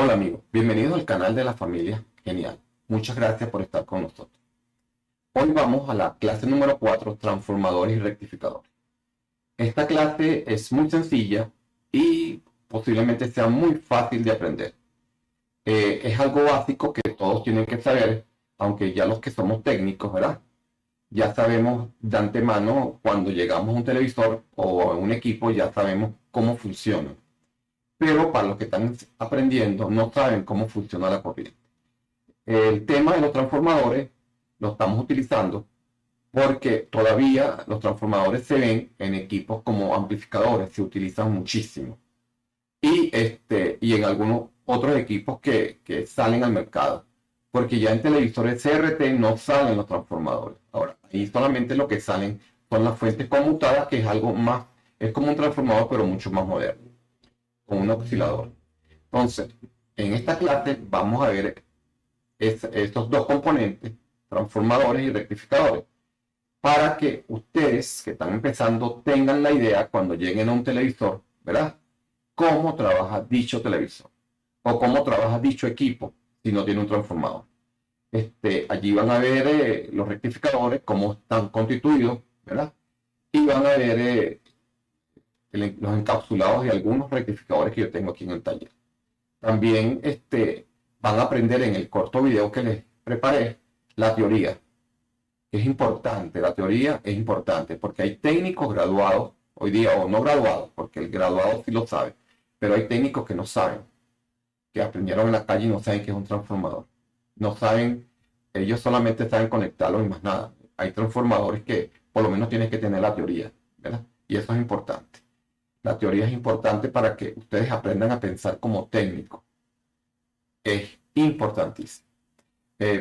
Hola amigos, bienvenidos al canal de la familia Genial. Muchas gracias por estar con nosotros. Hoy vamos a la clase número 4, transformadores y rectificadores. Esta clase es muy sencilla y posiblemente sea muy fácil de aprender. Es algo básico que todos tienen que saber, aunque ya los que somos técnicos, ¿verdad? Ya sabemos de antemano cuando llegamos a un televisor o a un equipo, ya sabemos cómo funciona. Pero para los que están aprendiendo no saben cómo funciona la corriente. El tema de los transformadores lo estamos utilizando porque todavía los transformadores se ven en equipos como amplificadores, se utilizan muchísimo. Y en algunos otros equipos que salen al mercado. Porque ya en televisores CRT no salen los transformadores. Ahora, ahí solamente lo que salen son las fuentes conmutadas, que es algo más, es como un transformador, pero mucho más moderno, con un oscilador. Entonces, en esta clase vamos a ver estos dos componentes, transformadores y rectificadores, para que ustedes que están empezando tengan la idea cuando lleguen a un televisor, ¿verdad? Cómo trabaja dicho televisor o cómo trabaja dicho equipo si no tiene un transformador. Allí van a ver los rectificadores, cómo están constituidos, ¿verdad? Y van a ver los encapsulados de algunos rectificadores que yo tengo aquí en el taller. También van a aprender en el corto video que les preparé la teoría. Es importante, la teoría es importante porque hay técnicos graduados hoy día, o no graduados, porque el graduado sí lo sabe, pero hay técnicos que no saben, que aprendieron en la calle y no saben qué es un transformador. No saben, ellos solamente saben conectarlo y más nada. Hay transformadores que por lo menos tienen que tener la teoría, ¿verdad? Y eso es importante. La teoría es importante para que ustedes aprendan a pensar como técnicos. Es importantísimo.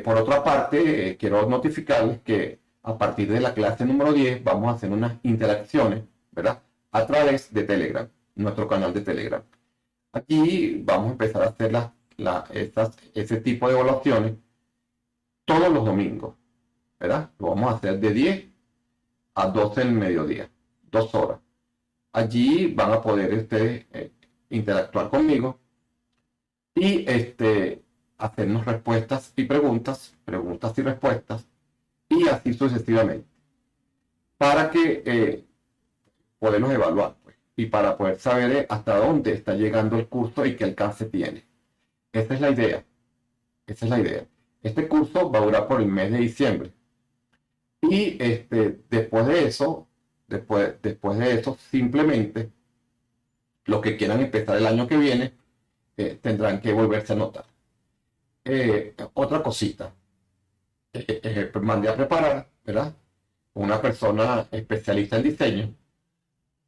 Por otra parte, quiero notificarles que a partir de la clase número 10 vamos a hacer unas interacciones, ¿verdad? A través de Telegram, nuestro canal de Telegram. Aquí vamos a empezar a hacer ese tipo de evaluaciones todos los domingos, ¿verdad? Lo vamos a hacer de 10 a 12 del mediodía, 2 horas. Allí van a poder ustedes interactuar conmigo y hacernos respuestas y preguntas y respuestas, y así sucesivamente, para que poderlos evaluar, pues, y para poder saber hasta dónde está llegando el curso y qué alcance tiene. Esa es la idea. Esa es la idea. Este curso va a durar por el mes de diciembre. Y después de eso, simplemente los que quieran empezar el año que viene tendrán que volverse a anotar. Otra cosita, mandé a preparar, ¿verdad? Una persona especialista en diseño,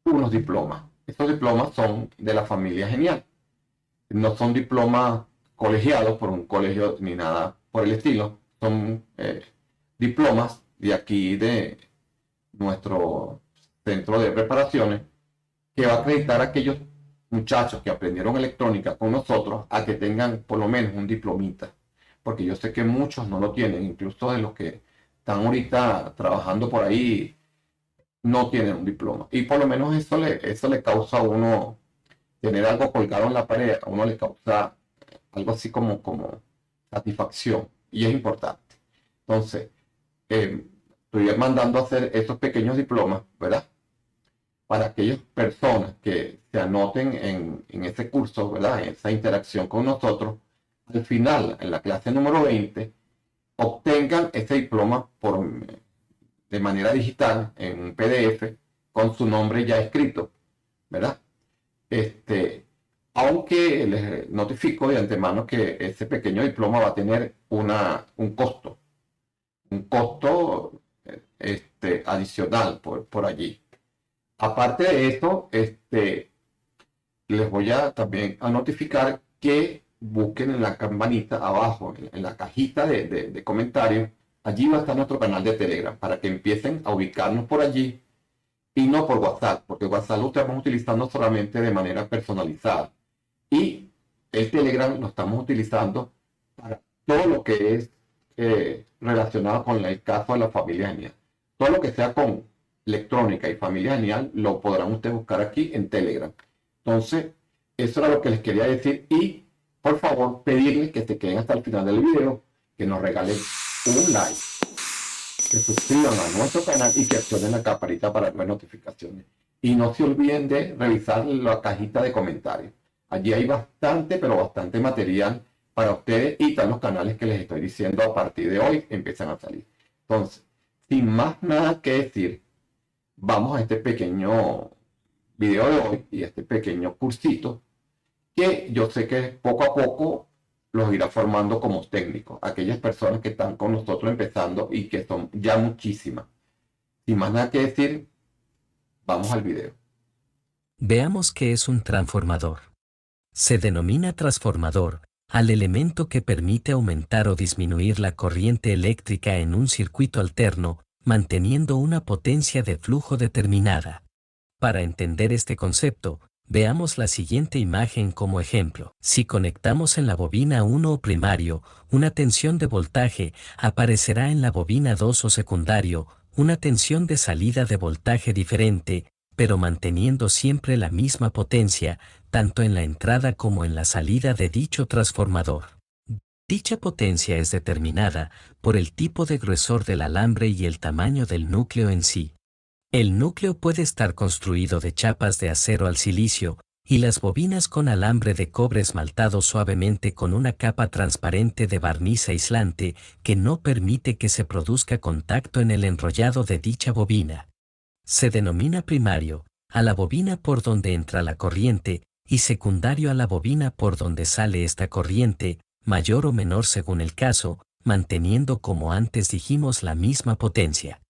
unos diplomas. Estos diplomas son de la familia Genial. No son diplomas colegiados por un colegio ni nada por el estilo. Son diplomas de aquí de nuestro centro de preparaciones, que va a acreditar a aquellos muchachos que aprendieron electrónica con nosotros a que tengan por lo menos un diplomita, porque yo sé que muchos no lo tienen, incluso de los que están ahorita trabajando por ahí no tienen un diploma, y por lo menos eso le causa a uno tener algo colgado en la pared, a uno le causa algo así como satisfacción, y es importante. Entonces, estoy mandando a hacer estos pequeños diplomas, ¿verdad? Para aquellas personas que se anoten en ese curso, ¿verdad? En esa interacción con nosotros, al final, en la clase número 20, obtengan ese diploma de manera digital, en un PDF, con su nombre ya escrito, ¿verdad? Aunque les notifico de antemano que ese pequeño diploma va a tener un costo adicional por allí. Aparte de esto, les voy a también a notificar que busquen en la campanita abajo, en la cajita de comentarios. Allí va a estar nuestro canal de Telegram para que empiecen a ubicarnos por allí y no por WhatsApp, porque WhatsApp lo estamos utilizando solamente de manera personalizada. Y el Telegram lo estamos utilizando para todo lo que es relacionado con el caso de la familia Genial. Todo lo que sea con electrónica y familia Genial lo podrán ustedes buscar aquí en Telegram. Entonces, eso era lo que les quería decir. Y por favor, pedirles que se queden hasta el final del video, que nos regalen un like, que suscriban a nuestro canal y que accionen la campanita para ver notificaciones. Y no se olviden de revisar la cajita de comentarios. Allí hay bastante, pero bastante material para ustedes y están los canales que les estoy diciendo a partir de hoy empiezan a salir. Entonces, sin más nada que decir, vamos a este pequeño video de hoy y este pequeño cursito que yo sé que poco a poco los irá formando como técnicos, aquellas personas que están con nosotros empezando y que son ya muchísimas. Sin más nada que decir, vamos al video. Veamos qué es un transformador. Se denomina transformador al elemento que permite aumentar o disminuir la corriente eléctrica en un circuito alterno, manteniendo una potencia de flujo determinada. Para entender este concepto, veamos la siguiente imagen como ejemplo. Si conectamos en la bobina 1 o primario, una tensión de voltaje, aparecerá en la bobina 2 o secundario, una tensión de salida de voltaje diferente, pero manteniendo siempre la misma potencia, tanto en la entrada como en la salida de dicho transformador. Dicha potencia es determinada por el tipo de gruesor del alambre y el tamaño del núcleo en sí. El núcleo puede estar construido de chapas de acero al silicio, y las bobinas con alambre de cobre esmaltado suavemente con una capa transparente de barniz aislante que no permite que se produzca contacto en el enrollado de dicha bobina. Se denomina primario a la bobina por donde entra la corriente y secundario a la bobina por donde sale esta corriente, mayor o menor según el caso, manteniendo como antes dijimos la misma potencia.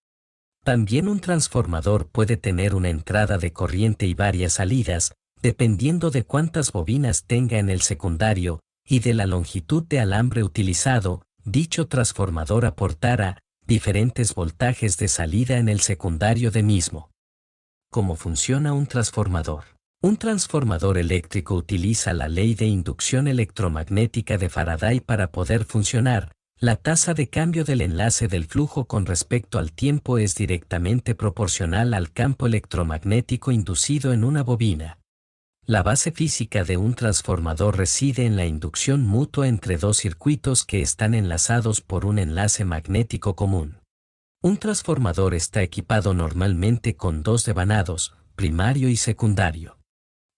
También un transformador puede tener una entrada de corriente y varias salidas, dependiendo de cuántas bobinas tenga en el secundario y de la longitud de alambre utilizado. Dicho transformador aportará diferentes voltajes de salida en el secundario de mismo. ¿Cómo funciona un transformador? Un transformador eléctrico utiliza la ley de inducción electromagnética de Faraday para poder funcionar. La tasa de cambio del enlace del flujo con respecto al tiempo es directamente proporcional al campo electromagnético inducido en una bobina. La base física de un transformador reside en la inducción mutua entre dos circuitos que están enlazados por un enlace magnético común. Un transformador está equipado normalmente con dos devanados, primario y secundario.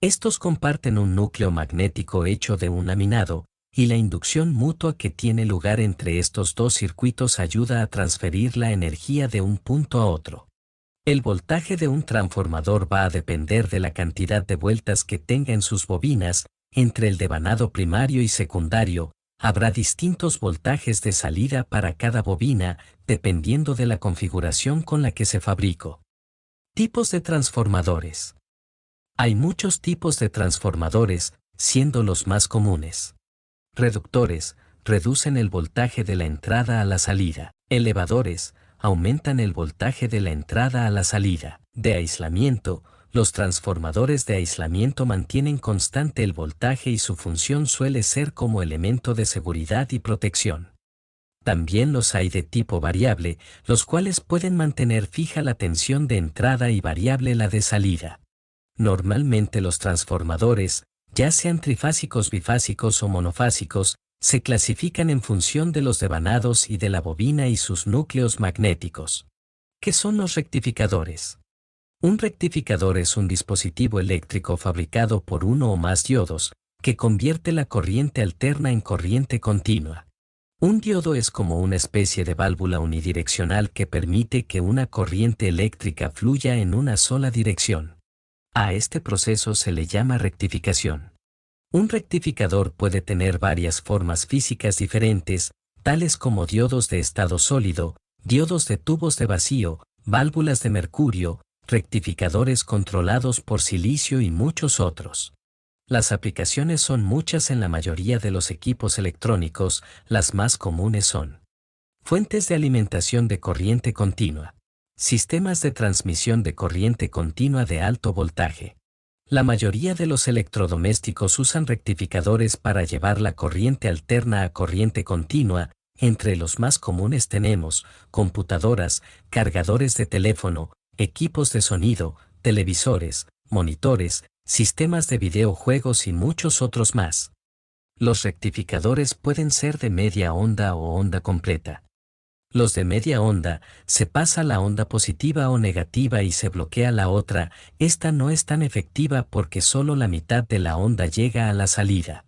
Estos comparten un núcleo magnético hecho de un laminado, y la inducción mutua que tiene lugar entre estos dos circuitos ayuda a transferir la energía de un punto a otro. El voltaje de un transformador va a depender de la cantidad de vueltas que tenga en sus bobinas. Entre el devanado primario y secundario, habrá distintos voltajes de salida para cada bobina, dependiendo de la configuración con la que se fabricó. Tipos de transformadores. Hay muchos tipos de transformadores, siendo los más comunes. Reductores, reducen el voltaje de la entrada a la salida. Elevadores, aumentan el voltaje de la entrada a la salida. De aislamiento, los transformadores de aislamiento mantienen constante el voltaje y su función suele ser como elemento de seguridad y protección. También los hay de tipo variable, los cuales pueden mantener fija la tensión de entrada y variable la de salida. Normalmente los transformadores, ya sean trifásicos, bifásicos o monofásicos, se clasifican en función de los devanados y de la bobina y sus núcleos magnéticos. ¿Qué son los rectificadores? Un rectificador es un dispositivo eléctrico fabricado por uno o más diodos, que convierte la corriente alterna en corriente continua. Un diodo es como una especie de válvula unidireccional que permite que una corriente eléctrica fluya en una sola dirección. A este proceso se le llama rectificación. Un rectificador puede tener varias formas físicas diferentes, tales como diodos de estado sólido, diodos de tubos de vacío, válvulas de mercurio, rectificadores controlados por silicio y muchos otros. Las aplicaciones son muchas en la mayoría de los equipos electrónicos. Las más comunes son fuentes de alimentación de corriente continua, sistemas de transmisión de corriente continua de alto voltaje. La mayoría de los electrodomésticos usan rectificadores para llevar la corriente alterna a corriente continua. Entre los más comunes tenemos computadoras, cargadores de teléfono, equipos de sonido, televisores, monitores, sistemas de videojuegos y muchos otros más. Los rectificadores pueden ser de media onda o onda completa. Los de media onda, se pasa la onda positiva o negativa y se bloquea la otra. Esta no es tan efectiva porque solo la mitad de la onda llega a la salida.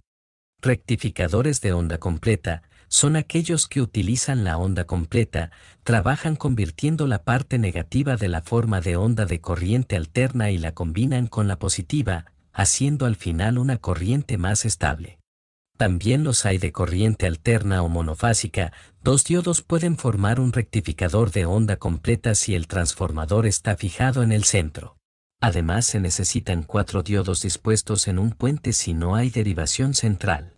Rectificadores de onda completa son aquellos que utilizan la onda completa, trabajan convirtiendo la parte negativa de la forma de onda de corriente alterna y la combinan con la positiva, haciendo al final una corriente más estable. También los hay de corriente alterna o monofásica. Dos diodos pueden formar un rectificador de onda completa si el transformador está fijado en el centro. Además, se necesitan 4 diodos dispuestos en un puente si no hay derivación central.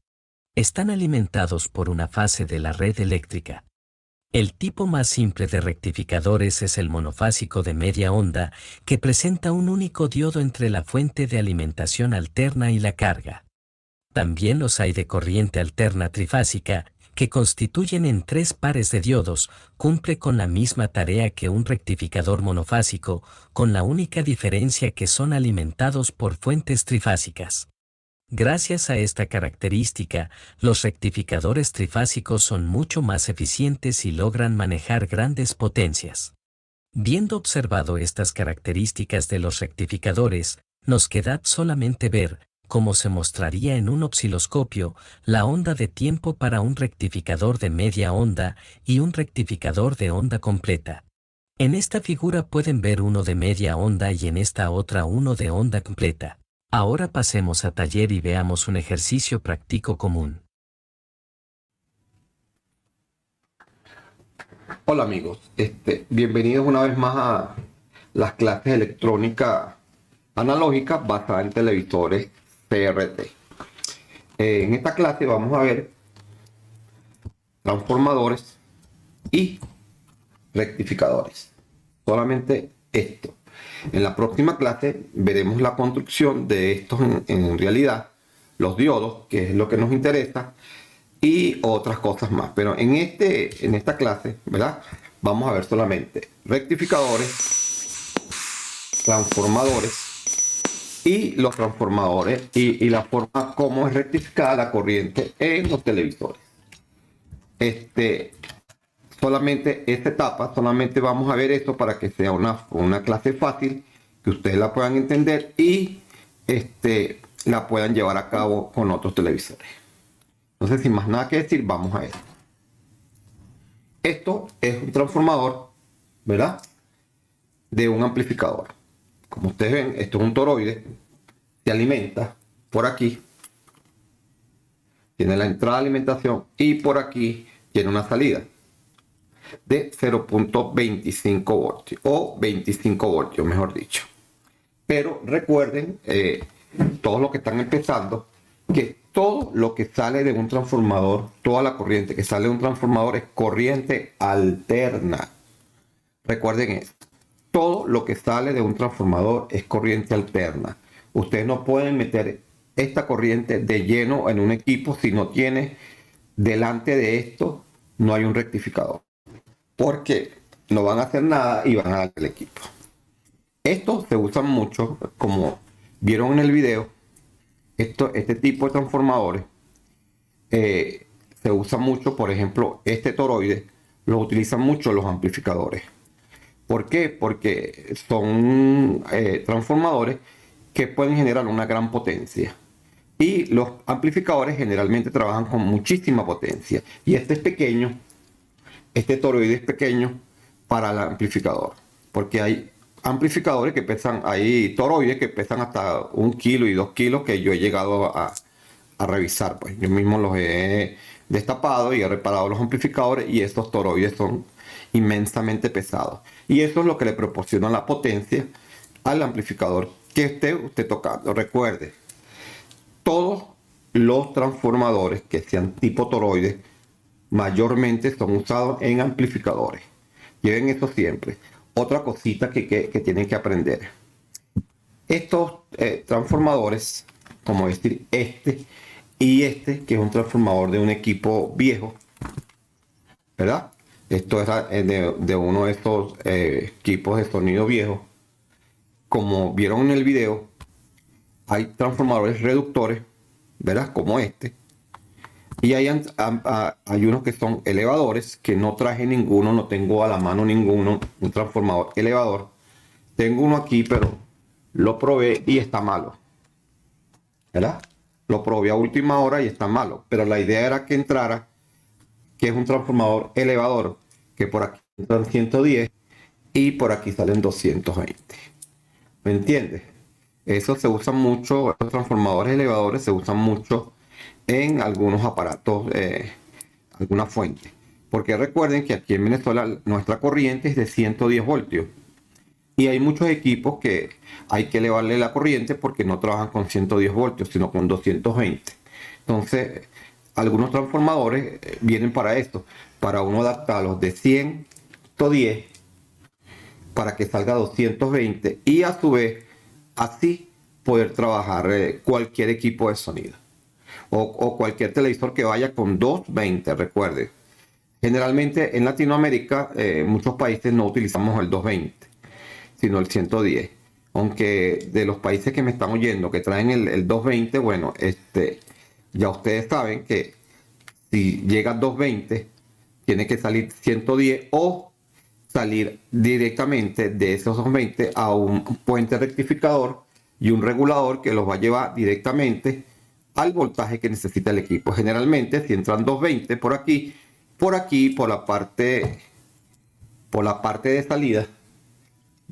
Están alimentados por una fase de la red eléctrica. El tipo más simple de rectificadores es el monofásico de media onda, que presenta un único diodo entre la fuente de alimentación alterna y la carga. También los hay de corriente alterna trifásica, que constituyen en 3 pares de diodos, cumple con la misma tarea que un rectificador monofásico, con la única diferencia que son alimentados por fuentes trifásicas. Gracias a esta característica, los rectificadores trifásicos son mucho más eficientes y logran manejar grandes potencias. Viendo observado estas características de los rectificadores, nos queda solamente ver, como se mostraría en un osciloscopio, la onda de tiempo para un rectificador de media onda y un rectificador de onda completa. En esta figura pueden ver uno de media onda y en esta otra uno de onda completa. Ahora pasemos a taller y veamos un ejercicio práctico común. Hola amigos, bienvenidos una vez más a las clases de electrónica analógica basada en televisores CRT. En esta clase vamos a ver transformadores y rectificadores. Solamente esto. En la próxima clase veremos la construcción de estos en realidad, los diodos, que es lo que nos interesa, y otras cosas más. Pero en esta clase, ¿verdad? Vamos a ver solamente rectificadores, transformadores y los transformadores y la forma como es rectificada la corriente en los televisores. Solamente esta etapa, solamente vamos a ver esto para que sea una clase fácil, que ustedes la puedan entender y la puedan llevar a cabo con otros televisores. Entonces, sin más nada que decir, vamos a esto. Esto es un transformador, ¿verdad? De un amplificador. Como ustedes ven, esto es un toroide, se alimenta por aquí, tiene la entrada de alimentación y por aquí tiene una salida de 0.25 voltios o 25 voltios, mejor dicho. Pero recuerden, todos los que están empezando, que todo lo que sale de un transformador, toda la corriente que sale de un transformador es corriente alterna. Recuerden esto. Todo lo que sale de un transformador es corriente alterna. Ustedes no pueden meter esta corriente de lleno en un equipo si no tiene delante de esto, no hay un rectificador. Porque no van a hacer nada y van a dar el equipo. Estos se usan mucho, como vieron en el video, este tipo de transformadores se usa mucho, por ejemplo, este toroide lo utilizan mucho los amplificadores. ¿Por qué? Porque son transformadores que pueden generar una gran potencia. Y los amplificadores generalmente trabajan con muchísima potencia. Y este es pequeño, este toroide es pequeño para el amplificador. Porque hay amplificadores que pesan, hay toroides que pesan hasta 1 kilo y 2 kilos que yo he llegado a revisar. Pues yo mismo los he destapado y he reparado los amplificadores y estos toroides son inmensamente pesados. Y eso es lo que le proporciona la potencia al amplificador que esté usted tocando. Recuerde, todos los transformadores que sean tipo toroide mayormente son usados en amplificadores. Lleven eso siempre. Otra cosita que tienen que aprender. Estos transformadores, como decir y que es un transformador de un equipo viejo, ¿verdad? Esto es de uno de estos equipos de sonido viejo. Como vieron en el video, hay transformadores reductores, ¿verdad? Como Y hay unos que son elevadores, que no traje ninguno, no tengo a la mano ninguno, un transformador elevador. Tengo uno aquí, pero lo probé y está malo, ¿verdad? Lo probé a última hora y está malo, pero la idea era que entrara, que es un transformador elevador, que por aquí entran 110 y por aquí salen 220. ¿Me entiendes? Eso se usa mucho, los transformadores elevadores se usan mucho en algunos aparatos, alguna fuente. Porque recuerden que aquí en Venezuela nuestra corriente es de 110 voltios. Y hay muchos equipos que hay que elevarle la corriente porque no trabajan con 110 voltios, sino con 220. Entonces, algunos transformadores vienen para esto, para uno adaptarlos de 110 para que salga 220 y a su vez así poder trabajar cualquier equipo de sonido o cualquier televisor que vaya con 220. Recuerde, generalmente en Latinoamérica muchos países no utilizamos el 220 sino el 110, aunque de los países que me están oyendo que traen el 220, bueno, ya ustedes saben que si llega a 220 tiene que salir 110 o salir directamente de esos 220 a un puente rectificador y un regulador que los va a llevar directamente al voltaje que necesita el equipo. Generalmente, si entran 220 por aquí, por la parte de salida,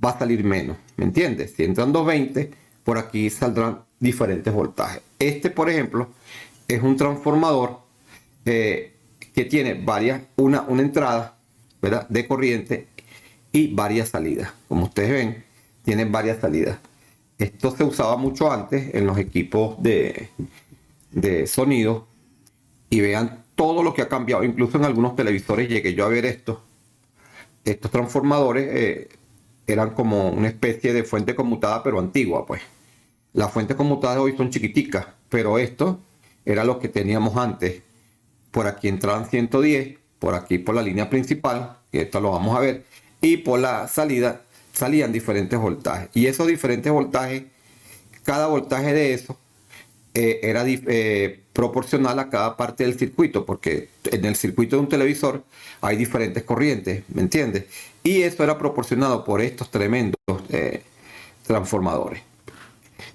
va a salir menos. ¿Me entiendes? Si entran 220, por aquí saldrán diferentes voltajes. Por ejemplo, es un transformador que tiene una entrada, ¿verdad?, de corriente y varias salidas. Como ustedes ven, tiene varias salidas. Esto se usaba mucho antes en los equipos de sonido y vean todo lo que ha cambiado. Incluso en algunos televisores llegué yo a ver estos transformadores. Eran como una especie de fuente conmutada, pero antigua, pues. Las fuentes conmutadas hoy son chiquiticas, pero esto era lo que teníamos antes. Por aquí entraban 110, por aquí por la línea principal, que esto lo vamos a ver, y por la salida salían diferentes voltajes. Y esos diferentes voltajes, cada voltaje de eso era proporcional a cada parte del circuito, porque en el circuito de un televisor hay diferentes corrientes, ¿me entiendes? Y eso era proporcionado por estos tremendos transformadores.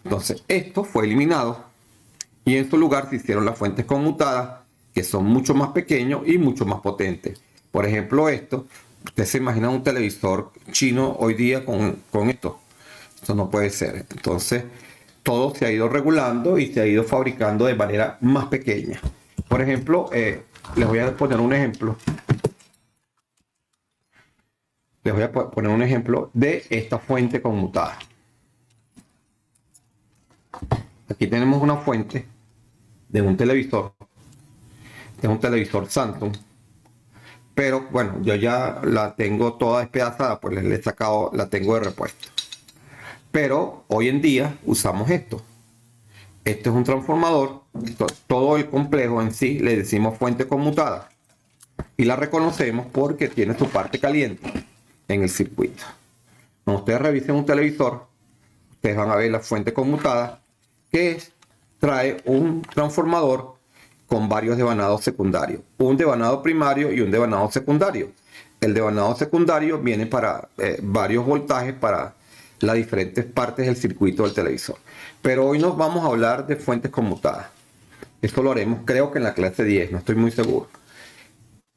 Entonces, esto fue eliminado y en su lugar se hicieron las fuentes conmutadas, que son mucho más pequeños y mucho más potentes. Por ejemplo, usted se imagina un televisor chino hoy día con esto. Esto no puede ser. Entonces, todo se ha ido regulando y se ha ido fabricando de manera más pequeña. Por ejemplo, les voy a poner un ejemplo. Les voy a poner un ejemplo de esta fuente conmutada. Aquí tenemos una fuente de un televisor. Es un televisor Samsung. Pero bueno, yo ya la tengo toda despedazada, pues le he sacado, la tengo de repuesto. Pero hoy en día usamos esto. Este es un transformador. Todo el complejo en sí le decimos fuente conmutada. Y la reconocemos porque tiene su parte caliente en el circuito. Cuando ustedes revisen un televisor, ustedes van a ver la fuente conmutada, que trae un transformador con varios devanados secundarios. Un devanado primario y un devanado secundario. El devanado secundario viene para varios voltajes para las diferentes partes del circuito del televisor. Pero hoy nos vamos a hablar de fuentes conmutadas. Esto lo haremos, creo que en la clase 10, no estoy muy seguro.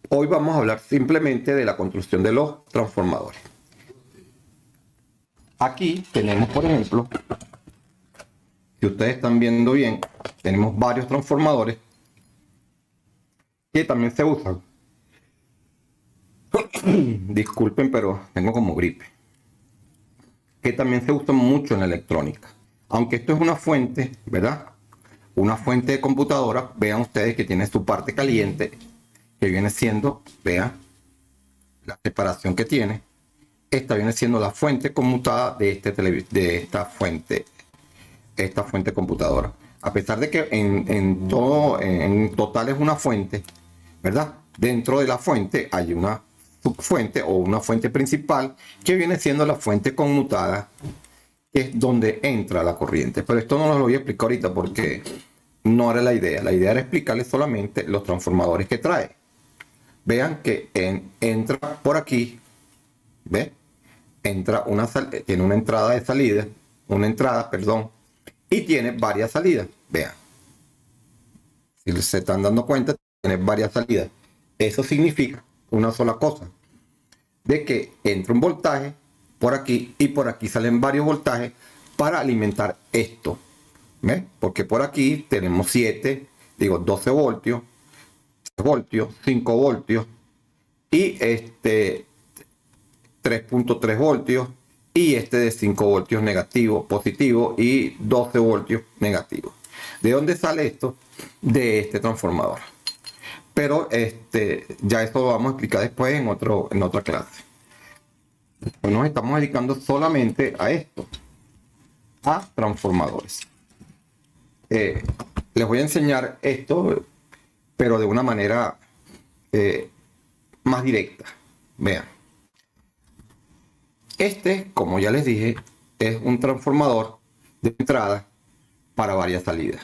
Hoy vamos a hablar simplemente de la construcción de los transformadores. Aquí tenemos, por ejemplo, si ustedes están viendo bien, tenemos varios transformadores que también se usan. Disculpen, pero tengo como gripe. Que también se usan mucho en la electrónica. Aunque esto es una fuente, ¿verdad? Una fuente de computadora, vean ustedes que tiene su parte caliente, que viene siendo, vean, la separación que tiene. Esta viene siendo la fuente conmutada de esta fuente computadora. A pesar de que en total es una fuente, ¿verdad? Dentro de la fuente hay una subfuente o una fuente principal que viene siendo la fuente conmutada, que es donde entra la corriente. Pero esto no lo voy a explicar ahorita porque no era la idea. La idea era explicarles solamente los transformadores que trae. Vean que entra por aquí, ¿ve? Entra tiene una entrada de salida, una entrada, perdón, y tiene varias salidas. Vean, si se están dando cuenta, tiene varias salidas. Eso significa una sola cosa, de que entra un voltaje por aquí y por aquí salen varios voltajes para alimentar esto. ¿Ve? Porque por aquí tenemos 12 voltios, 5 voltios y 3.3 voltios y de 5 voltios negativo, positivo y 12 voltios negativo. ¿De dónde sale esto? De este transformador. Pero ya esto lo vamos a explicar después en otra clase. Hoy nos estamos dedicando solamente a esto, a transformadores. Les voy a enseñar esto, pero de una manera más directa. Vean. Como ya les dije, es un transformador de entrada para varias salidas.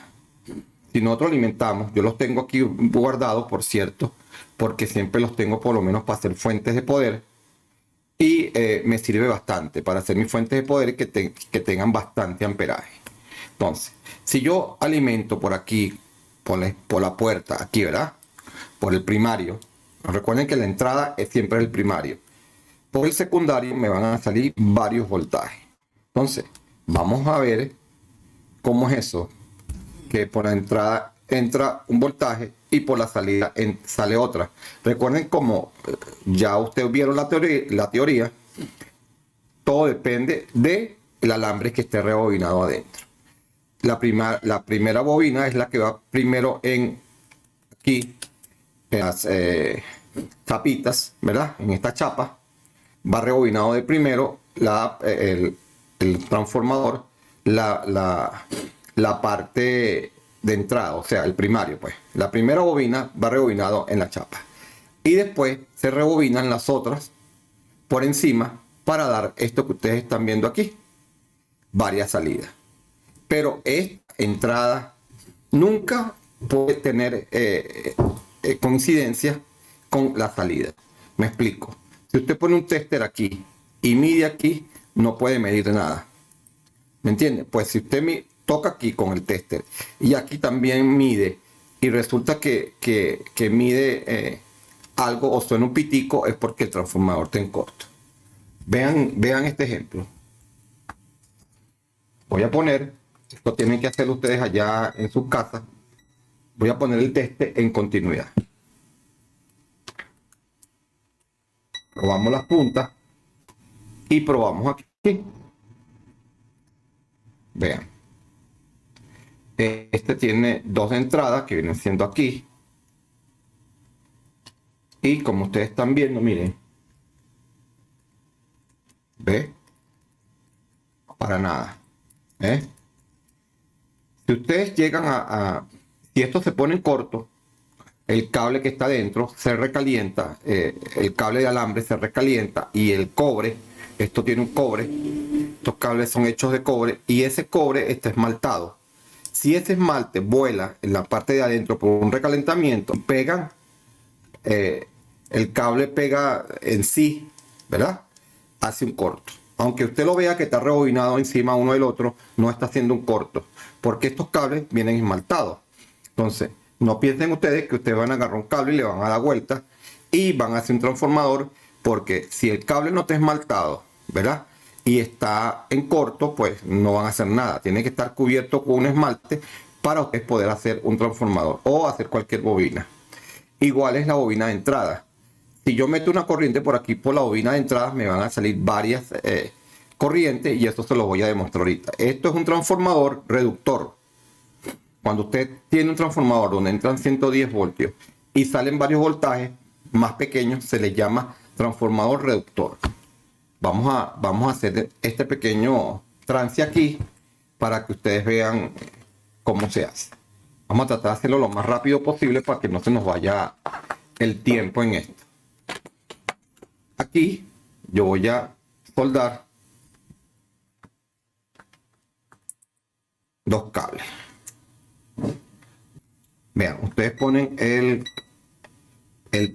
Si nosotros alimentamos, yo los tengo aquí guardados, por cierto, porque siempre los tengo por lo menos para hacer fuentes de poder. Y me sirve bastante para hacer mis fuentes de poder que tengan bastante amperaje. Entonces, si yo alimento por aquí, por la puerta, aquí, ¿verdad? Por el primario. Recuerden que la entrada es siempre el primario. Por el secundario me van a salir varios voltajes. Entonces, vamos a ver cómo es eso. Que por la entrada entra un voltaje y por la salida sale otra. Recuerden, como ya ustedes vieron la teoría, todo depende del alambre que esté rebobinado adentro. La primera bobina es la que va primero aquí, en las tapitas, ¿verdad? En esta chapa va rebobinado de primero el transformador, la parte de entrada, o sea, el primario, pues. La primera bobina va rebobinado en la chapa. Y después se rebobinan las otras por encima para dar esto que ustedes están viendo aquí. Varias salidas. Pero esta entrada nunca puede tener coincidencia con la salida. Me explico. Si usted pone un tester aquí y mide aquí, no puede medir nada. ¿Me entiende? Pues si usted toca aquí con el tester y aquí también mide y resulta que mide algo o suena un pitico, es porque el transformador está en corto. Vean este ejemplo. Voy a poner, esto tienen que hacer ustedes allá en sus casas, voy a poner el tester en continuidad. Probamos las puntas y probamos aquí. Vean. Tiene dos entradas que vienen siendo aquí. Y como ustedes están viendo, miren. ¿Ve? Para nada. Si ustedes llegan si esto se pone en corto, el cable que está dentro se recalienta, el cable de alambre se recalienta y el cobre, esto tiene un cobre, estos cables son hechos de cobre y ese cobre está esmaltado. Si ese esmalte vuela en la parte de adentro por un recalentamiento, el cable pega en sí, ¿verdad? Hace un corto. Aunque usted lo vea que está rebobinado encima uno del otro, no está haciendo un corto, porque estos cables vienen esmaltados. Entonces, no piensen ustedes que ustedes van a agarrar un cable y le van a dar vuelta y van a hacer un transformador, porque si el cable no está esmaltado, ¿verdad? Y está en corto, pues no van a hacer nada. Tiene que estar cubierto con un esmalte para ustedes poder hacer un transformador o hacer cualquier bobina. Igual es la bobina de entrada. Si yo meto una corriente por aquí, por la bobina de entrada, me van a salir varias corrientes y esto se lo voy a demostrar ahorita. Esto es un transformador reductor. Cuando usted tiene un transformador donde entran 110 voltios y salen varios voltajes más pequeños, se le llama transformador reductor. Vamos a hacer este pequeño trance aquí para que ustedes vean cómo se hace. Vamos a tratar de hacerlo lo más rápido posible para que no se nos vaya el tiempo en esto. Aquí yo voy a soldar dos cables. Vean, ustedes ponen el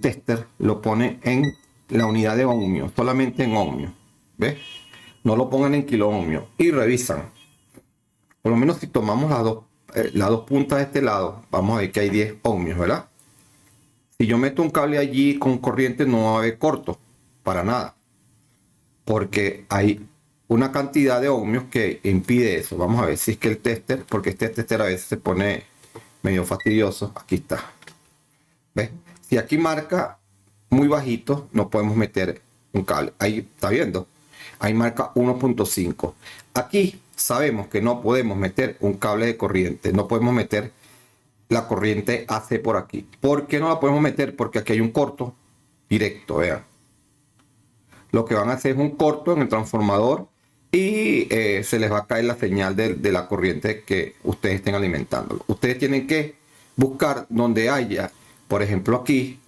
tester, lo ponen en la unidad de ohmio, solamente en ohmio. ¿Ves? No lo pongan en kilo ohmio y revisan. Por lo menos si tomamos las dos puntas de este lado, vamos a ver que hay 10 ohmios, ¿verdad? Si yo meto un cable allí con corriente no va a haber corto, para nada. Porque hay una cantidad de ohmios que impide eso. Vamos a ver si es que el tester, porque este tester a veces se pone medio fastidioso. Aquí está. ¿Ves? Si aquí marca muy bajito, no podemos meter un cable. Ahí está viendo. Ahí marca 1.5. Aquí sabemos que no podemos meter un cable de corriente. No podemos meter la corriente AC por aquí. ¿Por qué no la podemos meter? Porque aquí hay un corto directo, vean. Lo que van a hacer es un corto en el transformador y se les va a caer la señal de la corriente que ustedes estén alimentando. Ustedes tienen que buscar donde haya, por ejemplo aquí,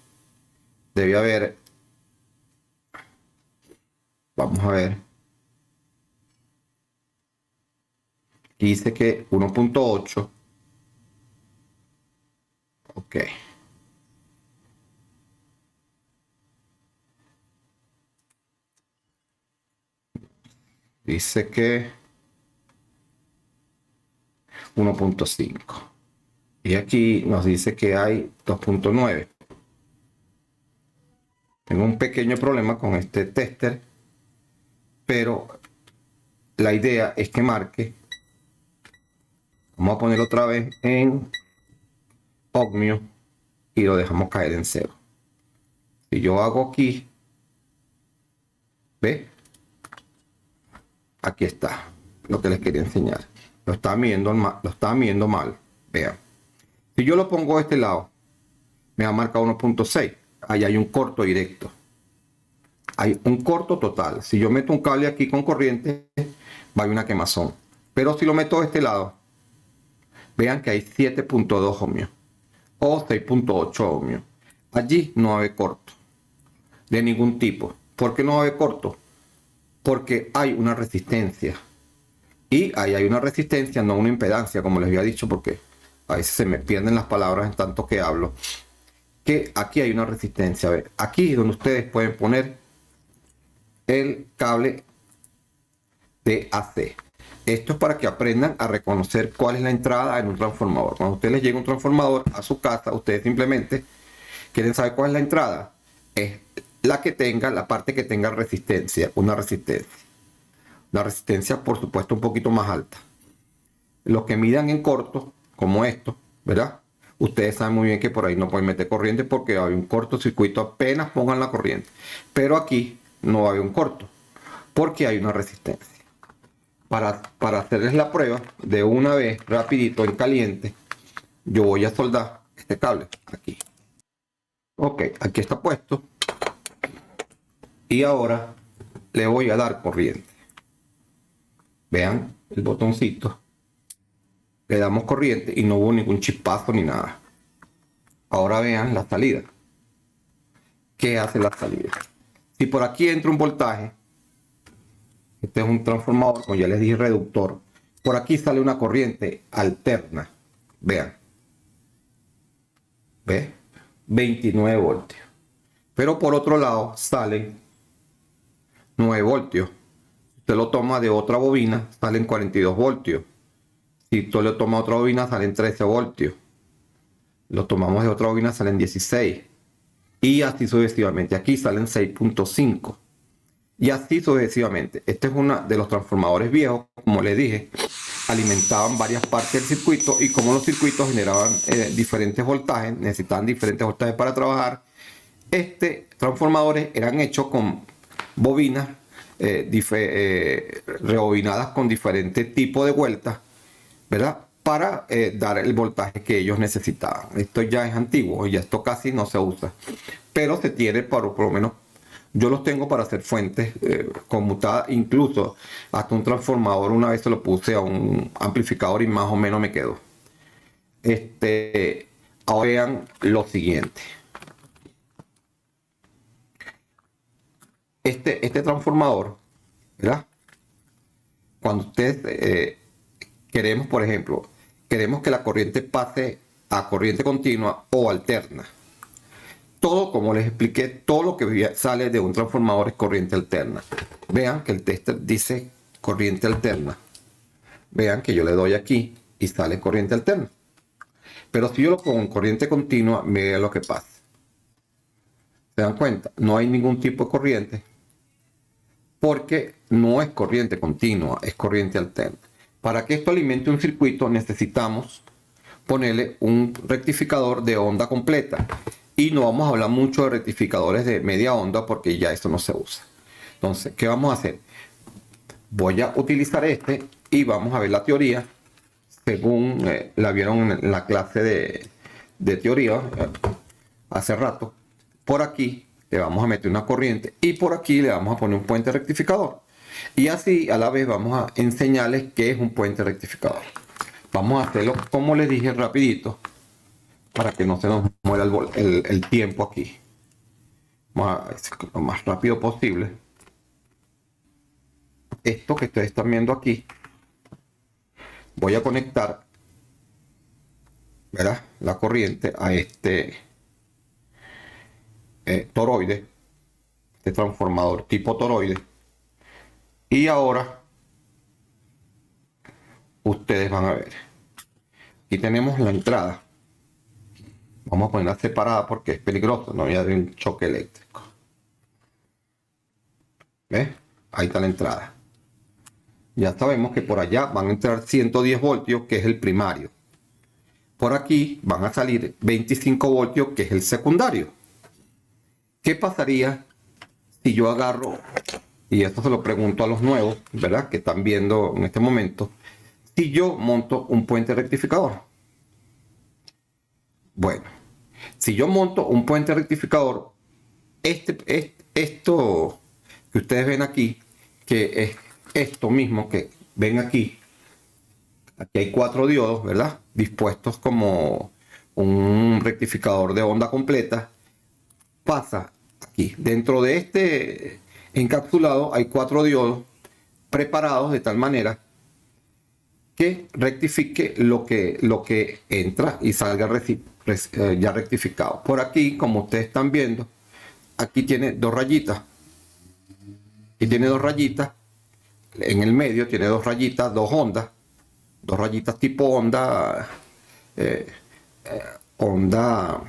debe haber, vamos a ver, aquí dice que 1.8, ok. Dice que 1.5. Y aquí nos dice que hay 2.9. Tengo un pequeño problema con este tester, pero la idea es que marque. Vamos a ponerlo otra vez en ohmio y lo dejamos caer en 0. Si yo hago aquí, ¿ve? Aquí está lo que les quería enseñar. Lo está midiendo mal. Vean. Si yo lo pongo de este lado, me va a marcar 1.6. Ahí hay un corto directo. Hay un corto total. Si yo meto un cable aquí con corriente, va a haber una quemazón. Pero si lo meto de este lado, vean que hay 7.2 ohmios o 6.8 ohmios. Allí no va a haber corto de ningún tipo. ¿Por qué no va a haber corto? Porque hay una resistencia. Y ahí hay una resistencia, no una impedancia, como les había dicho, porque a veces se me pierden las palabras en tanto que hablo. Que aquí hay una resistencia. A ver, aquí es donde ustedes pueden poner el cable de AC. Esto es para que aprendan a reconocer cuál es la entrada en un transformador. Cuando a ustedes les llega un transformador a su casa, ustedes simplemente quieren saber cuál es la entrada. Es la que tenga, la parte que tenga resistencia, una resistencia. Una resistencia, por supuesto, un poquito más alta. Los que midan en corto, como esto, ¿verdad? Ustedes saben muy bien que por ahí no pueden meter corriente porque hay un cortocircuito, apenas pongan la corriente. Pero aquí no va a haber un corto, porque hay una resistencia. Para hacerles la prueba de una vez, rapidito, en caliente, yo voy a soldar este cable aquí. Ok, aquí está puesto. Y ahora le voy a dar corriente. Vean el botoncito. Le damos corriente y no hubo ningún chispazo ni nada. Ahora vean la salida. ¿Qué hace la salida? Si por aquí entra un voltaje, este es un transformador, como ya les dije, reductor. Por aquí sale una corriente alterna. Vean. ¿Ve? 29 voltios. Pero por otro lado salen 9 voltios. Si usted lo toma de otra bobina, salen 42 voltios. Si usted lo toma de otra bobina, salen 13 voltios. Lo tomamos de otra bobina, salen 16. Y así sucesivamente. Aquí salen 6.5. Y así sucesivamente. Este es uno de los transformadores viejos, como les dije. Alimentaban varias partes del circuito y como los circuitos generaban diferentes voltajes, necesitaban diferentes voltajes para trabajar. Transformadores eran hechos con bobinas rebobinadas con diferentes tipos de vueltas, ¿verdad? Para dar el voltaje que ellos necesitaban. Esto ya es antiguo, ya esto casi no se usa, pero se tiene por lo menos. Yo los tengo para hacer fuentes conmutadas, incluso hasta un transformador. Una vez se lo puse a un amplificador y más o menos me quedó. Ahora vean lo siguiente. Este transformador, ¿verdad? Cuando ustedes queremos, por ejemplo, queremos que la corriente pase a corriente continua o alterna. Todo, como les expliqué, todo lo que sale de un transformador es corriente alterna. Vean que el tester dice corriente alterna. Vean que yo le doy aquí y sale corriente alterna. Pero si yo lo pongo en corriente continua, miren lo que pasa. ¿Se dan cuenta? No hay ningún tipo de corriente porque no es corriente continua, es corriente alterna. Para que esto alimente un circuito necesitamos ponerle un rectificador de onda completa. Y no vamos a hablar mucho de rectificadores de media onda porque ya eso no se usa. Entonces, ¿qué vamos a hacer? Voy a utilizar este y vamos a ver la teoría según la vieron en la clase de teoría hace rato. Por aquí le vamos a meter una corriente y por aquí le vamos a poner un puente rectificador. Y así a la vez vamos a enseñarles qué es un puente rectificador. Vamos a hacerlo como les dije rapidito para que no se nos muera el tiempo aquí. Vamos a hacer lo más rápido posible. Esto que ustedes están viendo aquí, voy a conectar, ¿verdad?, la corriente a este toroide, este transformador tipo toroide. Y ahora ustedes van a ver, aquí tenemos la entrada. Vamos a ponerla separada porque es peligroso, no voy a dar un choque eléctrico. ¿Ves? Ahí está la entrada. Ya sabemos que por allá van a entrar 110 voltios, que es el primario. Por aquí van a salir 25 voltios, que es el secundario. ¿Qué pasaría si yo agarro, y esto se lo pregunto a los nuevos, ¿verdad?, que están viendo en este momento, si yo monto un puente rectificador? Bueno, si yo monto un puente rectificador, esto que ustedes ven aquí, que es esto mismo que ven aquí, aquí hay 4 diodos, ¿verdad?, dispuestos como un rectificador de onda completa. Pasa aquí, dentro de este encapsulado hay 4 diodos preparados de tal manera que rectifique lo que entra y salga ya rectificado. Por aquí, como ustedes están viendo, aquí tiene 2 rayitas. Y tiene 2 rayitas. En el medio tiene 2 rayitas, 2 ondas. 2 rayitas tipo onda, onda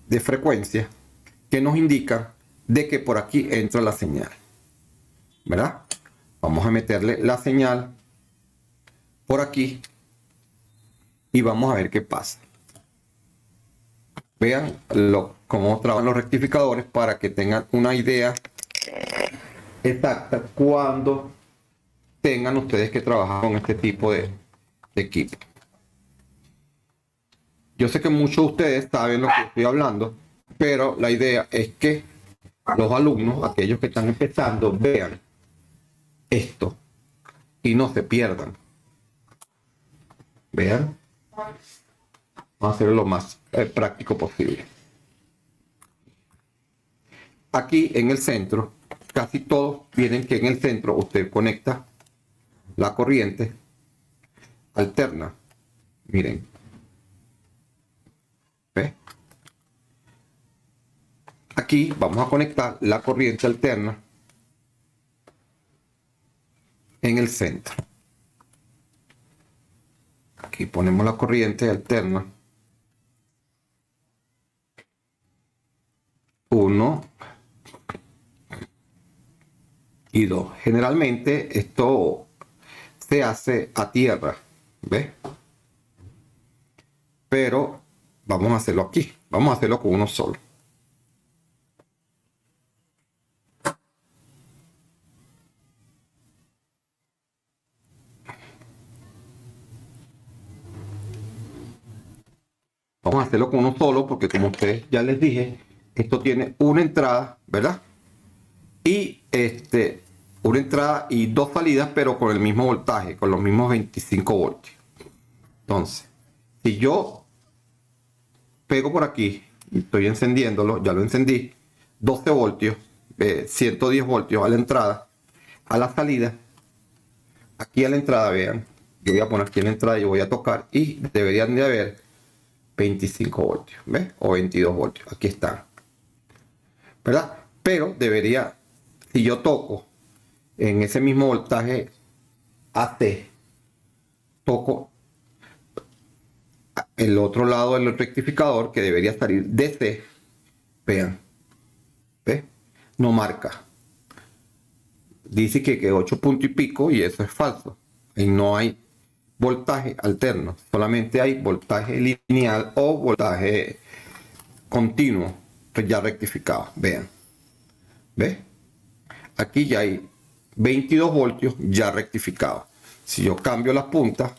de frecuencia, que nos indican de que por aquí entra la señal. ¿Verdad? Vamos a meterle la señal por aquí y vamos a ver qué pasa. Vean cómo trabajan los rectificadores para que tengan una idea exacta cuando tengan ustedes que trabajar con este tipo de equipo. Yo sé que muchos de ustedes saben lo que estoy hablando, pero la idea es que los alumnos, aquellos que están empezando, vean esto y no se pierdan. Vean. Vamos a hacerlo lo más práctico posible. Aquí en el centro, casi todos vienen que en el centro usted conecta la corriente alterna. Miren. ¿Ve? Aquí vamos a conectar la corriente alterna en el centro. Aquí ponemos la corriente alterna. 1 y 2. Generalmente esto se hace a tierra, ¿ves? Pero vamos a hacerlo aquí. Vamos a hacerlo con uno solo. Vamos a hacerlo con uno solo porque, como ustedes ya les dije, esto tiene una entrada, ¿verdad? Y una entrada y 2 salidas, pero con el mismo voltaje, con los mismos 25 voltios. Entonces, si yo pego por aquí, y estoy encendiéndolo, ya lo encendí, 12 voltios, 110 voltios a la entrada, a la salida, aquí a la entrada, vean, yo voy a poner aquí en la entrada y voy a tocar y deberían de haber 25 voltios, ¿ves? O 22 voltios, aquí están, ¿verdad? Pero debería, si yo toco en ese mismo voltaje AC, toco el otro lado del rectificador que debería salir DC, vean, ¿ves? No marca. Dice que 8 puntos y pico y eso es falso. Y no hay voltaje alterno, solamente hay voltaje lineal o voltaje continuo ya rectificado. Vean, ¿ves? Aquí ya hay 22 voltios ya rectificado. Si yo cambio las puntas,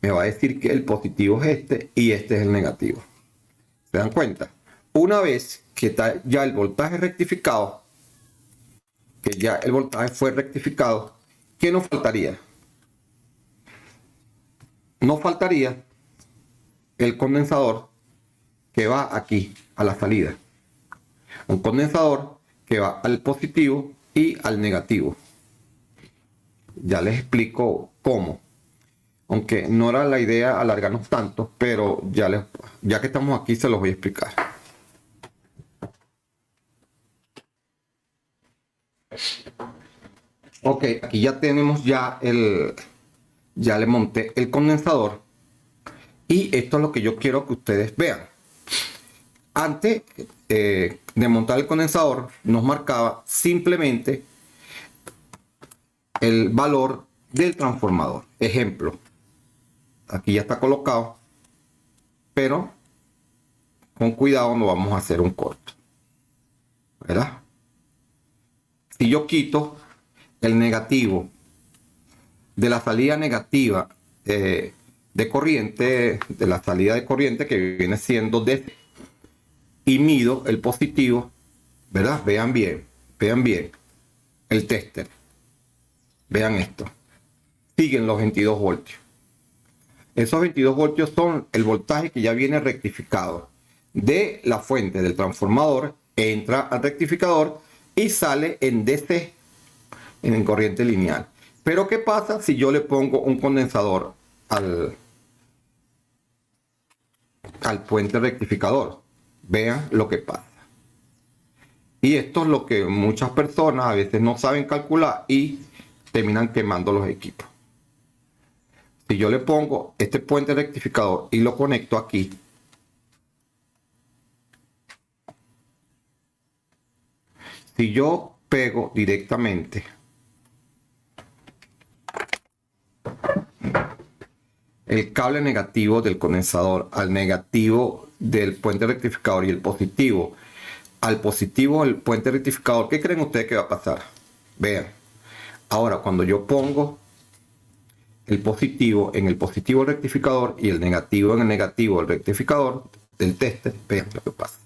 me va a decir que el positivo es este y este es el negativo. ¿Se dan cuenta? Una vez que está ya el voltaje rectificado, que ya el voltaje fue rectificado, ¿qué nos faltaría? Nos faltaría el condensador que va aquí a la salida. Un condensador que va al positivo y al negativo. Ya les explico cómo. Aunque no era la idea alargarnos tanto, pero ya que estamos aquí se los voy a explicar. Ok, aquí ya tenemos ya le monté el condensador y esto es lo que yo quiero que ustedes vean. Antes de montar el condensador nos marcaba simplemente el valor del transformador. Ejemplo, aquí ya está colocado, pero con cuidado no vamos a hacer un corto, ¿verdad? Si yo quito el negativo de la salida negativa de corriente, de la salida de corriente que viene siendo DC, y mido el positivo, ¿verdad? Vean bien el tester. Vean esto. Siguen los 22 voltios. Esos 22 voltios son el voltaje que ya viene rectificado de la fuente del transformador, entra al rectificador y sale en DC, en corriente lineal. Pero ¿qué pasa si yo le pongo un condensador al puente rectificador? Vean lo que pasa. Y esto es lo que muchas personas a veces no saben calcular y terminan quemando los equipos. Si yo le pongo este puente rectificador y lo conecto aquí, si yo pego directamente el cable negativo del condensador al negativo del puente rectificador y el positivo al positivo del puente rectificador, ¿qué creen ustedes que va a pasar? Vean, ahora cuando yo pongo el positivo en el positivo rectificador y el negativo en el negativo del rectificador del tester, vean lo que pasa.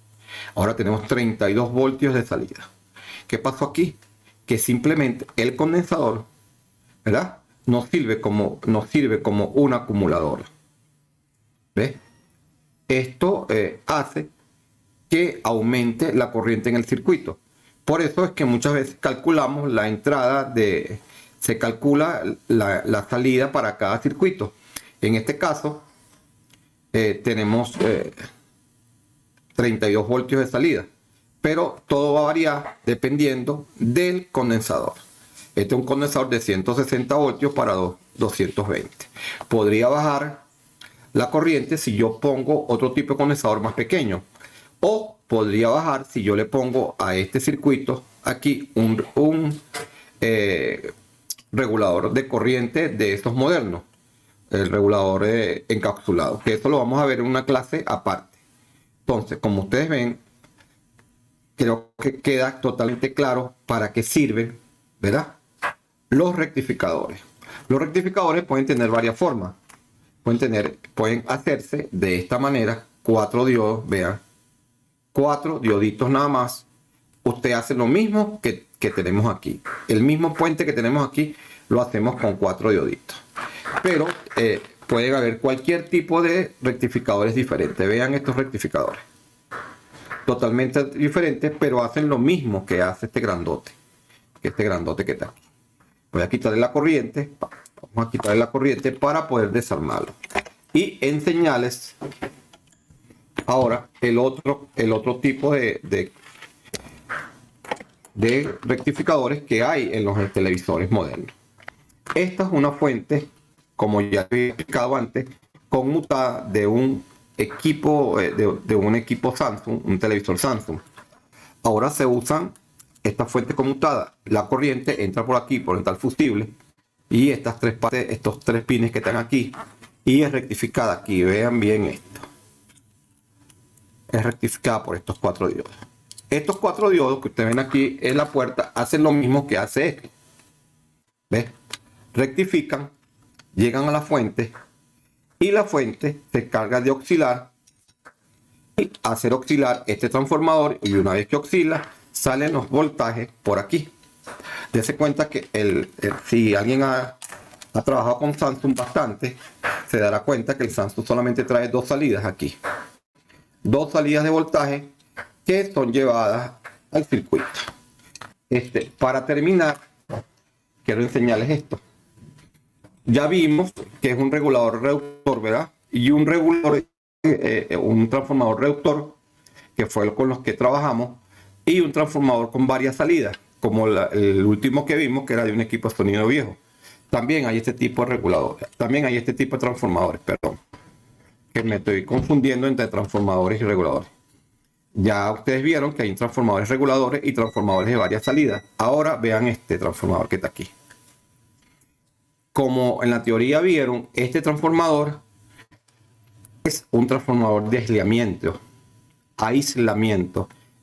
Ahora tenemos 32 voltios de salida. ¿Qué pasó aquí? Que simplemente el condensador, ¿verdad? Nos sirve como un acumulador. ¿Ves? Esto hace que aumente la corriente en el circuito. Por eso es que muchas veces calculamos la entrada se calcula la salida para cada circuito. En este caso, tenemos 32 voltios de salida, pero todo va a variar dependiendo del condensador. Este es un condensador de 160 voltios para 220. Podría bajar la corriente si yo pongo otro tipo de condensador más pequeño, o podría bajar si yo le pongo a este circuito aquí un regulador de corriente de estos modernos, el regulador encapsulado, que eso lo vamos a ver en una clase aparte. Entonces, como ustedes ven, creo que queda totalmente claro para qué sirven, ¿verdad? Los rectificadores. Los rectificadores pueden tener varias formas. Pueden hacerse de esta manera, 4 diodos, vean, 4 dioditos nada más. Usted hace lo mismo que tenemos aquí. El mismo puente que tenemos aquí lo hacemos con 4 dioditos. Pero pueden haber cualquier tipo de rectificadores diferentes. Vean estos rectificadores. Totalmente diferentes, pero hacen lo mismo que hace este grandote que está aquí. Voy a quitarle la corriente. Vamos a quitarle la corriente para poder desarmarlo. Y enseñarles Ahora, el otro tipo de rectificadores que hay en los televisores modernos. Esta es una fuente, como ya he explicado antes, conmutada de un equipo, de un equipo Samsung, un televisor Samsung. Ahora se usan esta fuente conmutada. La corriente entra por aquí, por el tal fusible, y estas tres partes, estos tres pines que están aquí, y es rectificada aquí. Vean bien esto. Es rectificada por estos 4 diodos. Estos 4 diodos que ustedes ven aquí en la puerta hacen lo mismo que hace este. ¿Ves? Rectifican, llegan a la fuente y la fuente se carga de oscilar y hacer oscilar este transformador, y una vez que oscila salen los voltajes por aquí. Dese cuenta que si alguien ha trabajado con Samsung bastante, se dará cuenta que el Samsung solamente trae 2 salidas aquí. 2 salidas de voltaje que son llevadas al circuito. Para terminar, quiero enseñarles esto. Ya vimos que es un regulador reductor, ¿verdad? Y un regulador, un transformador reductor, que fue con los que trabajamos, y un transformador con varias salidas, como el último que vimos, que era de un equipo de sonido viejo. También hay este tipo de reguladores, también hay este tipo de transformadores, perdón, que me estoy confundiendo entre transformadores y reguladores. Ya ustedes vieron que hay transformadores reguladores y transformadores de varias salidas. Ahora vean este transformador que está aquí. Como en la teoría vieron, este transformador es un transformador de aislamiento.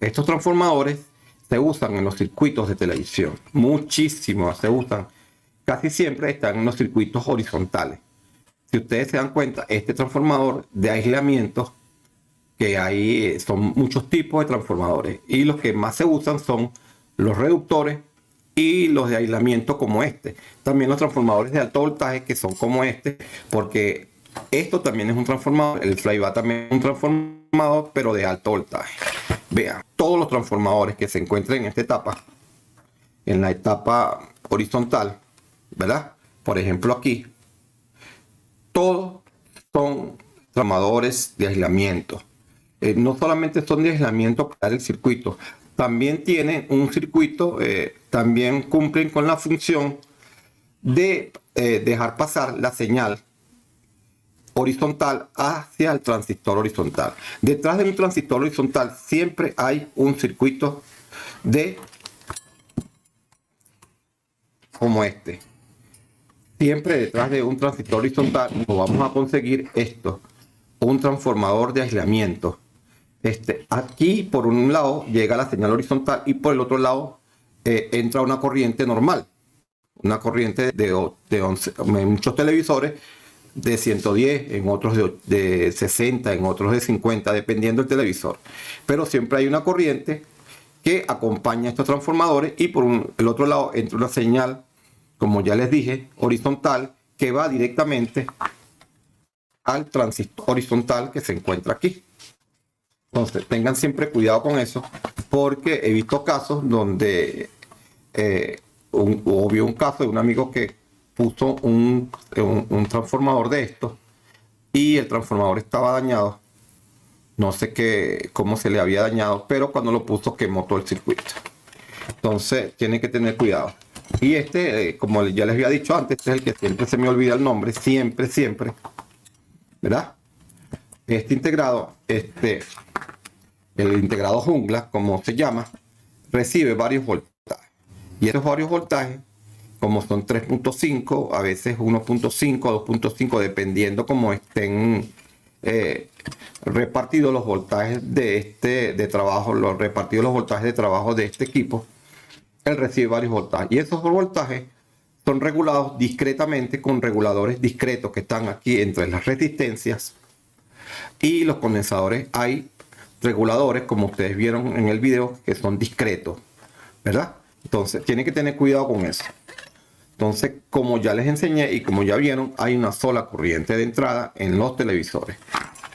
Estos transformadores se usan en los circuitos de televisión. Muchísimo se usan. Casi siempre están en los circuitos horizontales. Si ustedes se dan cuenta, este transformador de aislamiento, que hay, son muchos tipos de transformadores, y los que más se usan son los reductores y los de aislamiento como este. También los transformadores de alto voltaje, que son como este, porque esto también es un transformador, el flyback también es un transformador, pero de alto voltaje. Vean, todos los transformadores que se encuentran en esta etapa, en la etapa horizontal, ¿verdad? Por ejemplo aquí, todos son transformadores de aislamiento. No solamente son de aislamiento para el circuito, también tienen un circuito, también cumplen con la función de dejar pasar la señal horizontal hacia el transistor horizontal. Detrás de un transistor horizontal siempre hay un circuito como este. Siempre detrás de un transistor horizontal lo vamos a conseguir esto, un transformador de aislamiento. Aquí por un lado llega la señal horizontal y por el otro lado entra una corriente normal, una corriente de 11, en muchos televisores de 110, en otros de 60, en otros de 50, dependiendo del televisor. Pero siempre hay una corriente que acompaña a estos transformadores, y por el otro lado entra una señal, como ya les dije, horizontal, que va directamente al transistor horizontal que se encuentra aquí. Entonces tengan siempre cuidado con eso, porque he visto casos donde hubo un caso de un amigo que puso un transformador de estos y el transformador estaba dañado. No sé cómo se le había dañado, pero cuando lo puso quemó todo el circuito. Entonces tienen que tener cuidado. Y como ya les había dicho antes, este es el que siempre se me olvida el nombre, siempre, ¿verdad? Este integrado, el integrado jungla, como se llama, recibe varios voltajes. Y estos varios voltajes, como son 3.5, a veces 1.5, 2.5, dependiendo cómo estén repartidos los voltajes de trabajo, los voltajes de trabajo de este equipo, él recibe varios voltajes. Y esos voltajes son regulados discretamente con reguladores discretos que están aquí entre las resistencias y los condensadores. Hay reguladores, como ustedes vieron en el video, que son discretos, ¿verdad? Entonces tienen que tener cuidado con eso. Entonces, como ya les enseñé y como ya vieron, hay una sola corriente de entrada en los televisores.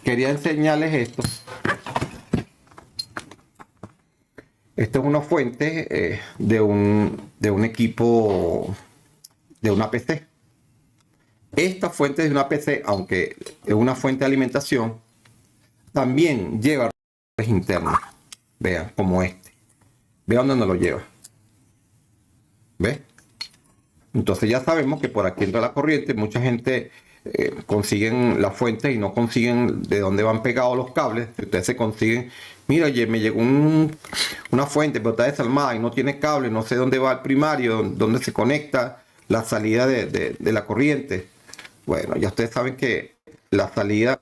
Quería enseñarles esto. Esta es una fuente de un equipo, de una PC. Esta fuente es de una PC, aunque es una fuente de alimentación, también lleva reguladores internos. Vean, como este. Vean dónde lo lleva. ¿Ves? Entonces ya sabemos que por aquí entra la corriente. Mucha gente consiguen la fuente y no consiguen de dónde van pegados los cables. Si ustedes se consiguen, mira, oye, me llegó una fuente, pero está desarmada y no tiene cable, no sé dónde va el primario, dónde se conecta la salida de la corriente. Bueno, ya ustedes saben que la salida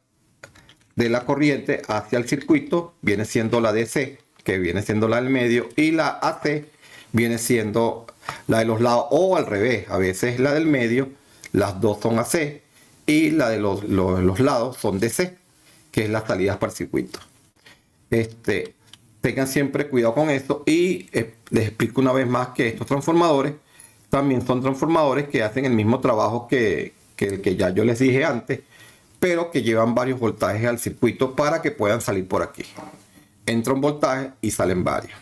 de la corriente hacia el circuito viene siendo la DC, que viene siendo la del medio, y la AC viene siendo la de los lados, o al revés, a veces la del medio, las dos son AC, y la de los lados son DC, que es las salidas para el circuito. Tengan siempre cuidado con esto, y les explico una vez más que estos transformadores también son transformadores que hacen el mismo trabajo que el que ya yo les dije antes, pero que llevan varios voltajes al circuito para que puedan salir por aquí. Entra un voltaje y salen varios.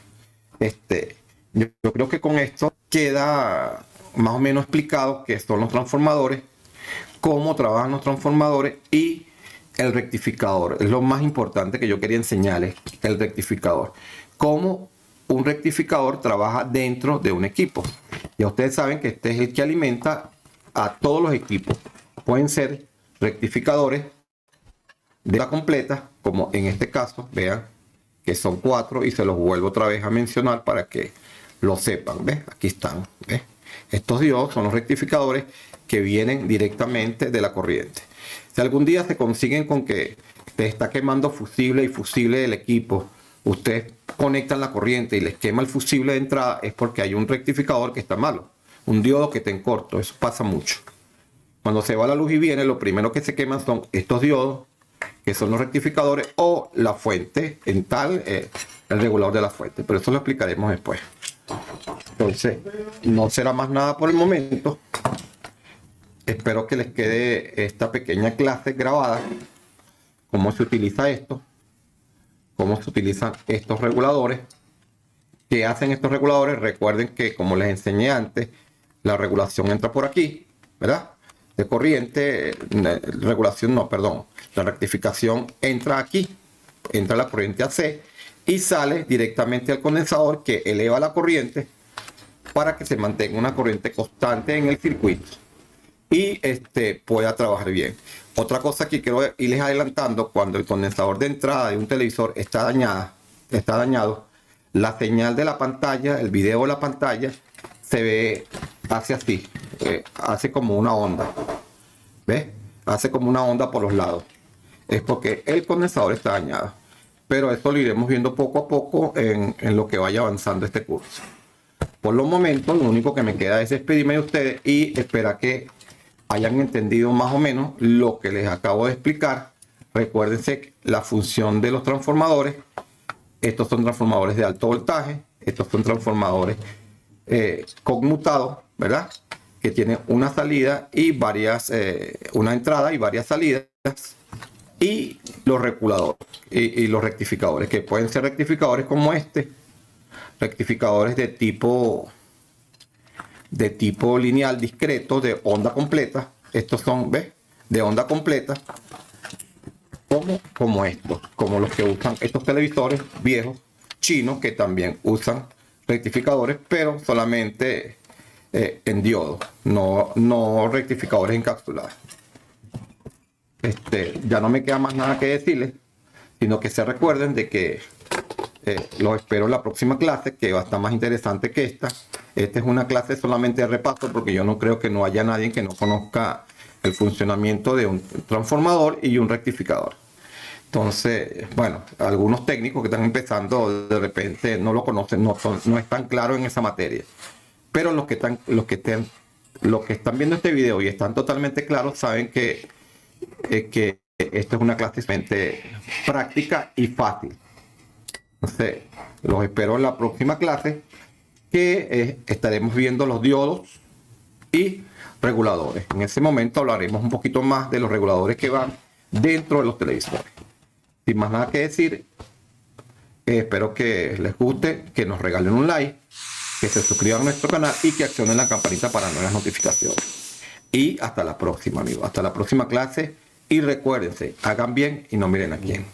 Yo creo que con esto queda más o menos explicado qué son los transformadores, cómo trabajan los transformadores y el rectificador. Es lo más importante que yo quería enseñarles, el rectificador. Cómo un rectificador trabaja dentro de un equipo. Ya ustedes saben que este es el que alimenta a todos los equipos. Pueden ser rectificadores de la completa, como en este caso, vean que son 4 y se los vuelvo otra vez a mencionar para que lo sepan. ¿Ves? Aquí están. ¿Ves? Estos diodos son los rectificadores que vienen directamente de la corriente. Si algún día se consiguen con que te está quemando fusible y fusible del equipo, ustedes conectan la corriente y les quema el fusible de entrada, es porque hay un rectificador que está malo, un diodo que está en corto. Eso pasa mucho. Cuando se va la luz y viene, lo primero que se queman son estos diodos, que son los rectificadores, o la fuente, en tal, el regulador de la fuente. Pero eso lo explicaremos después. Entonces, no será más nada por el momento. Espero que les quede esta pequeña clase grabada. Cómo se utiliza esto. Cómo se utilizan estos reguladores. ¿Qué hacen estos reguladores? Recuerden que, como les enseñé antes, la regulación entra por aquí, ¿verdad? De corriente, regulación no, perdón. La rectificación entra aquí, entra la corriente AC y sale directamente al condensador, que eleva la corriente para que se mantenga una corriente constante en el circuito y pueda trabajar bien. Otra cosa que quiero irles adelantando: cuando el condensador de entrada de un televisor está dañado, la señal de la pantalla, el video de la pantalla, se ve, hace así, hace como una onda. ¿Ves? Hace como una onda por los lados. Es porque el condensador está dañado. Pero esto lo iremos viendo poco a poco en lo que vaya avanzando este curso. Por los momentos, lo único que me queda es despedirme de ustedes y esperar que hayan entendido más o menos lo que les acabo de explicar. Recuérdense la función de los transformadores. Estos son transformadores de alto voltaje. Estos son transformadores conmutados, ¿verdad? Que tienen una salida y varias, una entrada y varias salidas. Y los reguladores y los rectificadores, que pueden ser rectificadores como rectificadores de tipo lineal discreto, de onda completa. Estos son, ¿ves? De onda completa, como estos, como los que usan estos televisores viejos chinos, que también usan rectificadores, pero solamente en diodo, no rectificadores encapsulados. Ya no me queda más nada que decirles, sino que se recuerden de que los espero en la próxima clase, que va a estar más interesante que esta. Esta es una clase solamente de repaso, porque yo no creo que no haya nadie que no conozca el funcionamiento de un transformador y un rectificador. Entonces, bueno, algunos técnicos que están empezando de repente no lo conocen, no están claros en esa materia. Pero los que están viendo este video y están totalmente claros saben que esto es una clase práctica y fácil. Entonces, los espero en la próxima clase, que estaremos viendo los diodos y reguladores. En ese momento hablaremos un poquito más de los reguladores que van dentro de los televisores. Sin más nada que decir, espero que les guste, que nos regalen un like, que se suscriban a nuestro canal y que accionen la campanita para nuevas notificaciones. Y hasta la próxima, amigos. Hasta la próxima clase. Y recuérdense, hagan bien y no miren a quién.